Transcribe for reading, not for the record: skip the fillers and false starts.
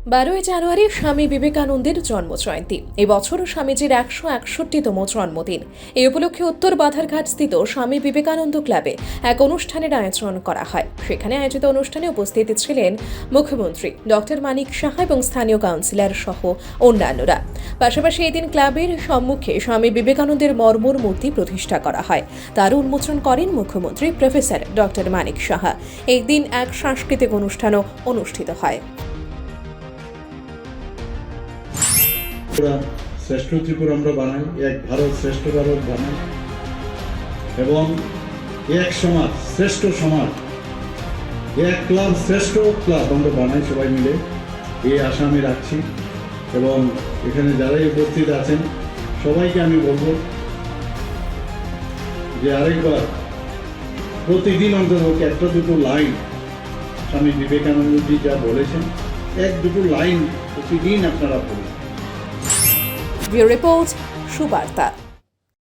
12 জানুয়ারি স্বামী বিবেকানন্দের জন্মজয়ন্তী। এবছর স্বামীজির 161তম জন্মদিন। এই উপলক্ষে উত্তর বাধারঘাট স্থিত স্বামী বিবেকানন্দ ক্লাবে এক অনুষ্ঠানের আয়োজন করা হয়। সেখানে আয়োজিত অনুষ্ঠানে উপস্থিত ছিলেন মুখ্যমন্ত্রী ডক্টর মানিক সাহা এবং স্থানীয় কাউন্সিলর সহ অন্যান্যরা। পাশাপাশি এদিন ক্লাবের সম্মুখে স্বামী বিবেকানন্দের মর্মর মূর্তি প্রতিষ্ঠা করা হয়। তার উন্মোচন করেন মুখ্যমন্ত্রী প্রফেসর ডক্টর মানিক সাহা। এই দিন এক সাংস্কৃতিক অনুষ্ঠানও অনুষ্ঠিত হয়। শ্রেষ্ঠ ত্রিপুরা আমরা বানাই, এক ভারত শ্রেষ্ঠ ভারত বানাই এবং এক সমাজ শ্রেষ্ঠ সমাজ, এক ক্লাব শ্রেষ্ঠ ক্লাব আমরা বানাই সবাই মিলে। এই আশা আমি রাখছি এবং এখানে যারাই উপস্থিত আছেন সবাইকে আমি বলব যে আরেকবার প্রতিদিন অন্তত একটা দুটো লাইন স্বামী বিবেকানন্দজি যা বলেছেন, এক দুটো লাইন প্রতিদিন আপনারা পড়ুন। Bureau report, Subarta.